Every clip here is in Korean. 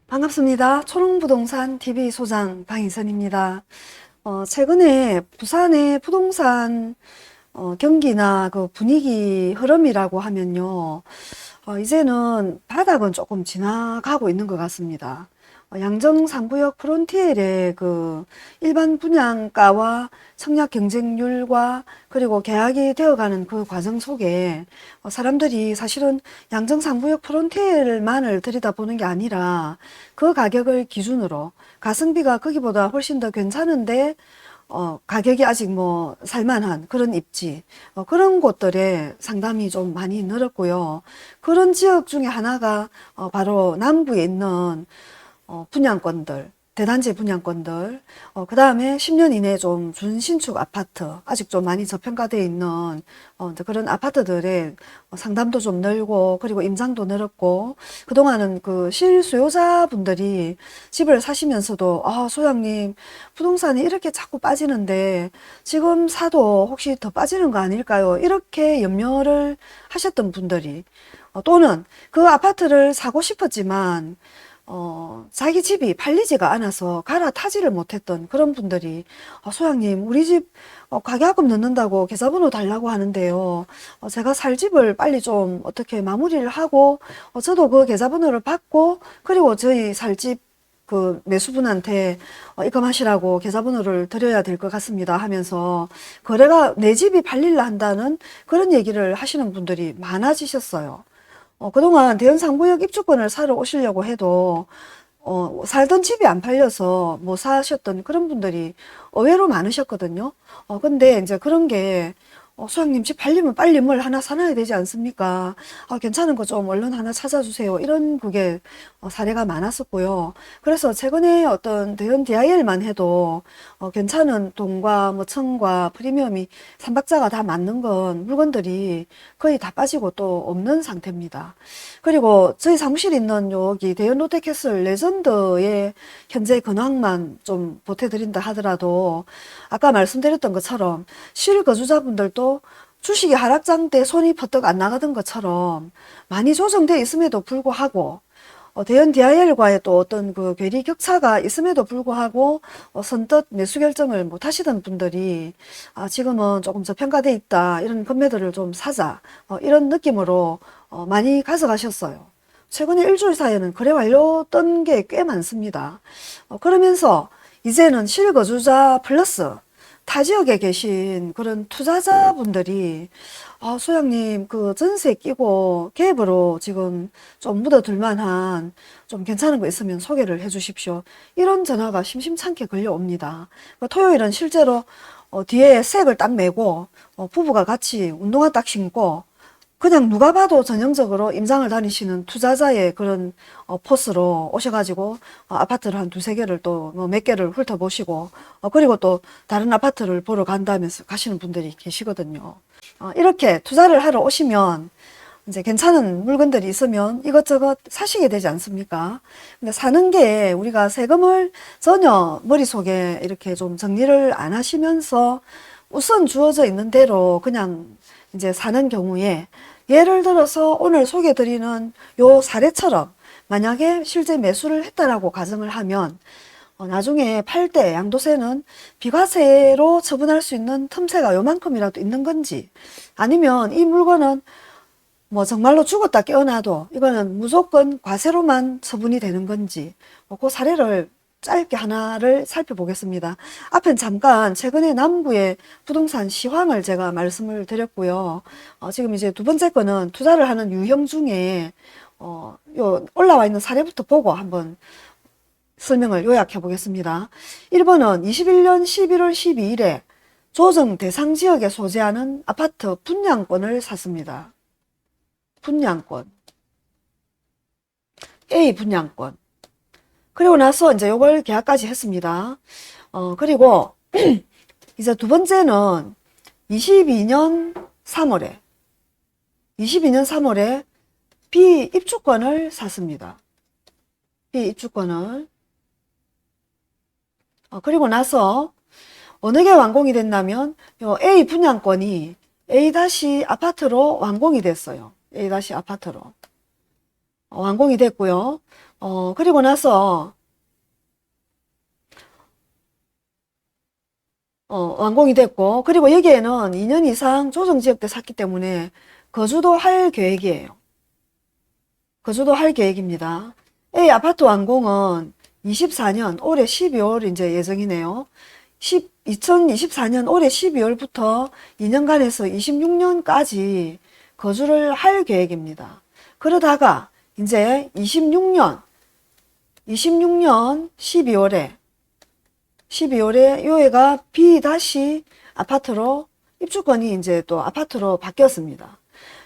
반갑습니다. 초롱부동산 TV 소장 방희선입니다. 최근에 부산의 부동산 경기나 그 분위기 흐름이라고 하면요. 이제는 바닥은 조금 지나가고 있는 것 같습니다. 양정 3구역 프론티엘의 그 일반 분양가와 청약 경쟁률과 그리고 계약이 되어가는 그 과정 속에 사람들이 사실은 양정 3구역 프론티엘만을 들여다보는 게 아니라 그 가격을 기준으로 가성비가 거기보다 훨씬 더 괜찮은데 가격이 아직 뭐 살만한 그런 입지, 그런 곳들에 상담이 좀 많이 늘었고요. 그런 지역 중에 하나가 바로 남부에 있는 분양권들, 대단지 분양권들, 그 다음에 10년 이내에 좀 준신축 아파트, 아직 좀 많이 저평가되어 있는 이제 그런 아파트들의 상담도 좀 늘고, 그리고 임장도 늘었고, 그동안은 그 실수요자분들이 집을 사시면서도, 소장님, 부동산이 이렇게 자꾸 빠지는데, 지금 사도 혹시 더 빠지는 거 아닐까요? 이렇게 염려를 하셨던 분들이, 또는 그 아파트를 사고 싶었지만, 자기 집이 팔리지가 않아서 갈아타지를 못했던 그런 분들이, 소장님, 우리 집 가계약금 넣는다고 계좌번호 달라고 하는데요. 제가 살 집을 빨리 좀 어떻게 마무리를 하고, 저도 그 계좌번호를 받고, 그리고 저희 살 집 그 매수분한테 입금하시라고 계좌번호를 드려야 될 것 같습니다 하면서 거래가 내 집이 팔릴라 한다는 그런 얘기를 하시는 분들이 많아지셨어요. 그동안 대연 3구역 입주권을 사러 오시려고 해도, 살던 집이 안 팔려서 못 사셨던 그런 분들이 의외로 많으셨거든요. 근데 이제 그런 게, 소장님 집 팔리면 빨리 뭘 하나 사놔야 되지 않습니까? 괜찮은 거 좀 얼른 하나 찾아주세요. 이런 그게 사례가 많았었고요. 그래서 최근에 어떤 대연 DIL만 해도 괜찮은 동과 뭐 청과 프리미엄이 3박자가 다 맞는 건 물건들이 거의 다 빠지고 또 없는 상태입니다. 그리고 저희 사무실 있는 여기 대연 롯데캐슬 레전드의 현재 근황만 좀 보태드린다 하더라도 아까 말씀드렸던 것처럼 실거주자분들도 주식이 하락장 때 손이 퍼뜩 안 나가던 것처럼 많이 조정되어 있음에도 불구하고 대연 DIL과의 또 어떤 그 괴리 격차가 있음에도 불구하고 선뜻 매수 결정을 못 하시던 분들이 지금은 조금 저평가돼 있다, 이런 금매들을 좀 사자, 이런 느낌으로 많이 가져가셨어요. 최근에 일주일 사이에는 거래 완료된 게 꽤 많습니다. 그러면서 이제는 실거주자 플러스 타 지역에 계신 그런 투자자분들이 소장님 그 전세 끼고 갭으로 지금 좀 묻어둘 만한 좀 괜찮은 거 있으면 소개를 해 주십시오. 이런 전화가 심심찮게 걸려옵니다. 토요일은 실제로 뒤에 색을 딱 메고 부부가 같이 운동화 딱 신고 그냥 누가 봐도 전형적으로 임장을 다니시는 투자자의 그런 포스로 오셔가지고 아파트를 한 두세 개를 또 뭐 몇 개를 훑어보시고 그리고 또 다른 아파트를 보러 간다면서 가시는 분들이 계시거든요. 이렇게 투자를 하러 오시면 이제 괜찮은 물건들이 있으면 이것저것 사시게 되지 않습니까? 근데 사는 게 우리가 세금을 전혀 머릿속에 이렇게 좀 정리를 안 하시면서 우선 주어져 있는 대로 그냥 이제 사는 경우에 예를 들어서 오늘 소개드리는 요 사례처럼 만약에 실제 매수를 했다라고 가정을 하면 나중에 팔 때 양도세는 비과세로 처분할 수 있는 틈새가 요만큼이라도 있는 건지, 아니면 이 물건은 뭐 정말로 죽었다 깨어나도 이거는 무조건 과세로만 처분이 되는 건지, 그 사례를 짧게 하나를 살펴보겠습니다. 앞엔 잠깐 최근에 남구의 부동산 시황을 제가 말씀을 드렸고요. 지금 이제 두 번째 거는 투자를 하는 유형 중에 요 올라와 있는 사례부터 보고 한번 설명을 요약해 보겠습니다. 1번은 21년 11월 12일에 조정 대상 지역에 소재하는 아파트 분양권을 샀습니다. 분양권. A 분양권. 그리고 나서 이제 요걸 계약까지 했습니다. 그리고 이제 두 번째는 22년 3월에 비입주권을 샀습니다. 비입주권을. 그리고 나서 어느 게 완공이 됐냐면 요 A 분양권이 A- 아파트로 완공이 됐어요. A- 아파트로 완공이 됐고요. 그리고 나서 완공이 됐고, 그리고 여기에는 2년 이상 조정지역대 샀기 때문에 거주도 할 계획이에요. 거주도 할 계획입니다. A 아파트 완공은 24년 올해 12월 이제 예정이네요. 2024년 올해 12월부터 2년간에서 26년까지 거주를 할 계획입니다. 그러다가 이제 26년 12월에 요애가 B 다시 아파트로 입주권이 이제 또 아파트로 바뀌었습니다.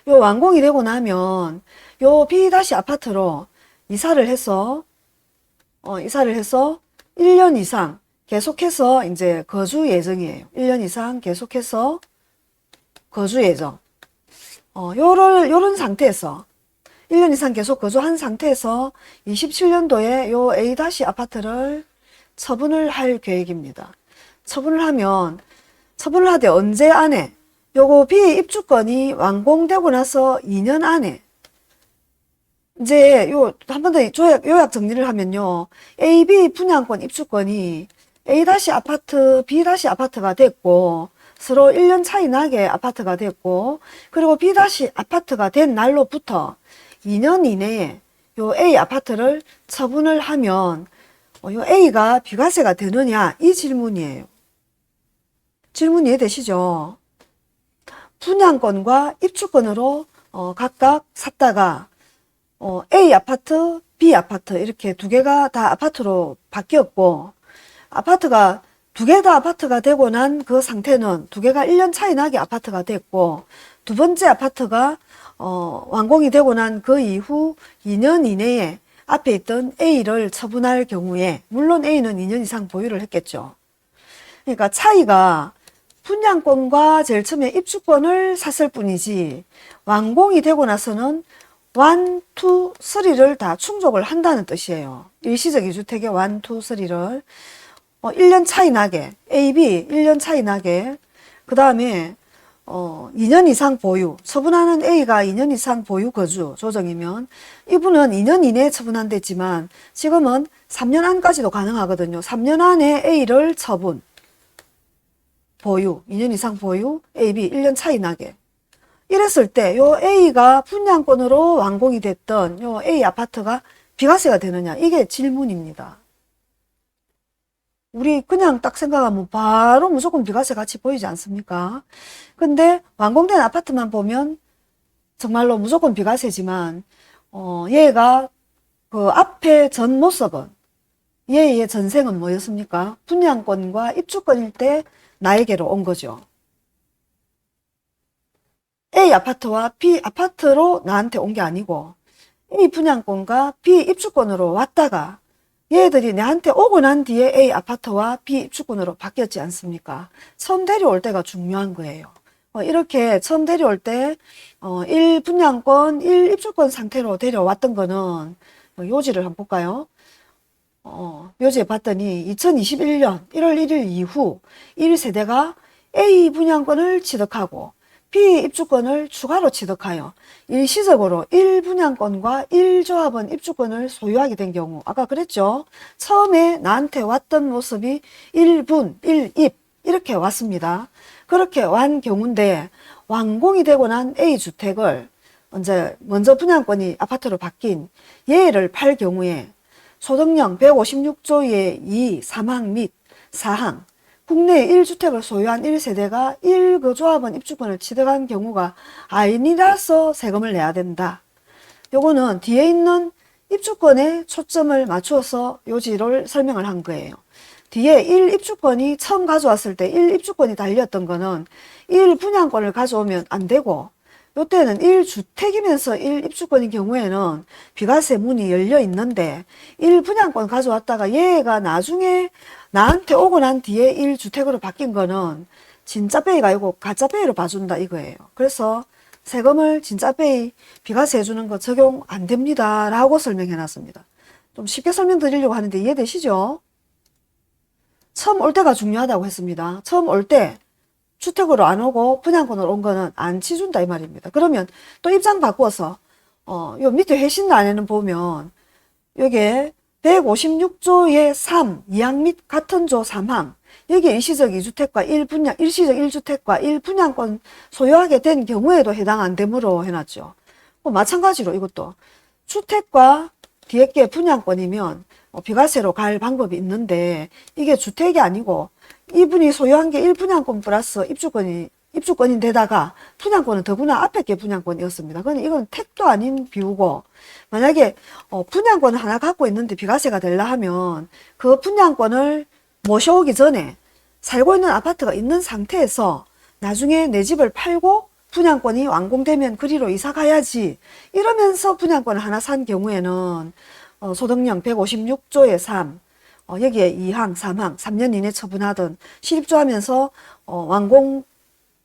요 완공이 되고 나면 요 B 다시 아파트로 이사를 해서 1년 이상 계속해서 이제 거주 예정이에요. 1년 이상 계속해서 거주 예정. 요런 상태에서 1년 이상 계속 거주한 상태에서 27년도에 요 A 다시 아파트를 처분을 할 계획입니다. 처분을 하되 언제 안에 요거 B 입주권이 완공되고 나서 2년 안에 이제 요 한 번 더 요약 정리를 하면요. A, B 분양권 입주권이 A 다시 아파트, B 다시 아파트가 됐고 서로 1년 차이 나게 아파트가 됐고 그리고 B 다시 아파트가 된 날로부터 2년 이내에 요 A 아파트를 처분을 하면 요 A가 비과세가 되느냐 이 질문이에요. 질문 이해되시죠? 분양권과 입주권으로 각각 샀다가 A 아파트, B 아파트 이렇게 두 개가 다 아파트로 바뀌었고 아파트가 두 개 다 아파트가 되고 난 그 상태는 두 개가 1년 차이 나게 아파트가 됐고 두 번째 아파트가 완공이 되고 난 그 이후 2년 이내에 앞에 있던 A를 처분할 경우에 물론 A는 2년 이상 보유를 했겠죠. 그러니까 차이가 분양권과 제일 처음에 입주권을 샀을 뿐이지 완공이 되고 나서는 1, 2, 3를 다 충족을 한다는 뜻이에요. 일시적 2주택의 1, 2, 3를 1년 차이 나게 A, B 1년 차이 나게 그 다음에 2년 이상 보유 처분하는 A가 2년 이상 보유 거주 조정이면 이분은 2년 이내에 처분한댔지만 지금은 3년 안까지도 가능하거든요. 3년 안에 A를 처분 보유 2년 이상 보유 A, B 1년 차이 나게 이랬을 때 요 A가 분양권으로 완공이 됐던 요 A 아파트가 비과세가 되느냐 이게 질문입니다. 우리 그냥 딱 생각하면 바로 무조건 비과세 같이 보이지 않습니까? 근데 완공된 아파트만 보면 정말로 무조건 비과세지만 얘가 그 앞에 전 모습은 얘의 전생은 뭐였습니까? 분양권과 입주권일 때 나에게로 온 거죠. A 아파트와 B 아파트로 나한테 온 게 아니고 A 분양권과 B 입주권으로 왔다가 얘들이 내한테 오고 난 뒤에 A 아파트와 B 입주권으로 바뀌었지 않습니까? 처음 데려올 때가 중요한 거예요. 이렇게 처음 데려올 때 1 분양권, 1 입주권 상태로 데려왔던 거는 요지를 한번 볼까요? 요지에 봤더니 2021년 1월 1일 이후 1세대가 A 분양권을 취득하고 B 입주권을 추가로 취득하여 일시적으로 1분양권과 1조합원 입주권을 소유하게 된 경우 아까 그랬죠. 처음에 나한테 왔던 모습이 1분, 1입 이렇게 왔습니다. 그렇게 완 경우인데 완공이 되고 난 A주택을 이제 먼저 분양권이 아파트로 바뀐 얘를 팔 경우에 소득령 156조의 2, 3항 및 4항 국내 1주택을 소유한 1세대가 1조합원 입주권을 취득한 경우가 아니라서 세금을 내야 된다. 요거는 뒤에 있는 입주권에 초점을 맞추어서 요지를 설명을 한 거예요. 뒤에 1입주권이 처음 가져왔을 때 1입주권이 달렸던 거는 1분양권을 가져오면 안 되고 요때는 1주택이면서 1입주권인 경우에는 비과세 문이 열려 있는데 1분양권 가져왔다가 얘가 나중에 나한테 오고 난 뒤에 1주택으로 바뀐 거는 진짜 페이가 아니고 가짜 페이로 봐준다 이거예요. 그래서 세금을 진짜 페이 비과세 해주는 거 적용 안 됩니다 라고 설명해 놨습니다. 좀 쉽게 설명드리려고 하는데 이해되시죠? 처음 올 때가 중요하다고 했습니다. 처음 올 때 주택으로 안 오고 분양권으로 온 거는 안 치준다 이 말입니다. 그러면 또 입장 바꿔서 요 밑에 회신란에는 보면 요게 156조의 3, 2항 및 같은 조 3항. 여기에 일시적 2주택과 1분양, 일시적 1주택과 1분양권 소유하게 된 경우에도 해당 안 되므로 해놨죠. 마찬가지로 이것도 주택과 뒤에 게 분양권이면 비과세로 갈 방법이 있는데 이게 주택이 아니고 이분이 소유한 게 1분양권 플러스 입주권인데다가 분양권은 더구나 앞에 게 분양권이었습니다. 그건 이건 택도 아닌 비유고, 만약에 분양권을 하나 갖고 있는데 비과세가 되려 하면 그 분양권을 모셔오기 전에 살고 있는 아파트가 있는 상태에서 나중에 내 집을 팔고 분양권이 완공되면 그리로 이사 가야지 이러면서 분양권을 하나 산 경우에는 소득령 156조의 3, 여기에 2항, 3항, 3년 이내 처분하든 실입주하면서 완공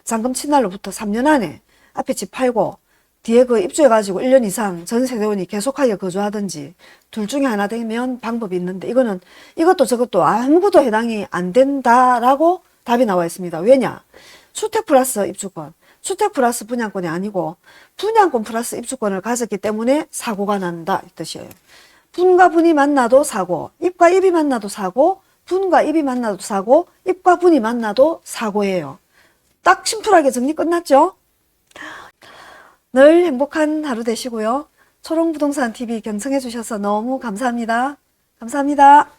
잔금 친날로부터 3년 안에 앞에 집 팔고 뒤에 그 입주해가지고 1년 이상 전 세대원이 계속하여 거주하든지 둘 중에 하나 되면 방법이 있는데 이거는 이것도 저것도 아무것도 해당이 안 된다라고 답이 나와 있습니다. 왜냐? 주택 플러스 입주권, 주택 플러스 분양권이 아니고 분양권 플러스 입주권을 가졌기 때문에 사고가 난다 이 뜻이에요. 분과 분이 만나도 사고, 입과 입이 만나도 사고, 분과 입이 만나도 사고, 입과 분이 만나도 사고예요. 딱 심플하게 정리 끝났죠? 늘 행복한 하루 되시고요. 초롱부동산TV 경청해 주셔서 너무 감사합니다. 감사합니다.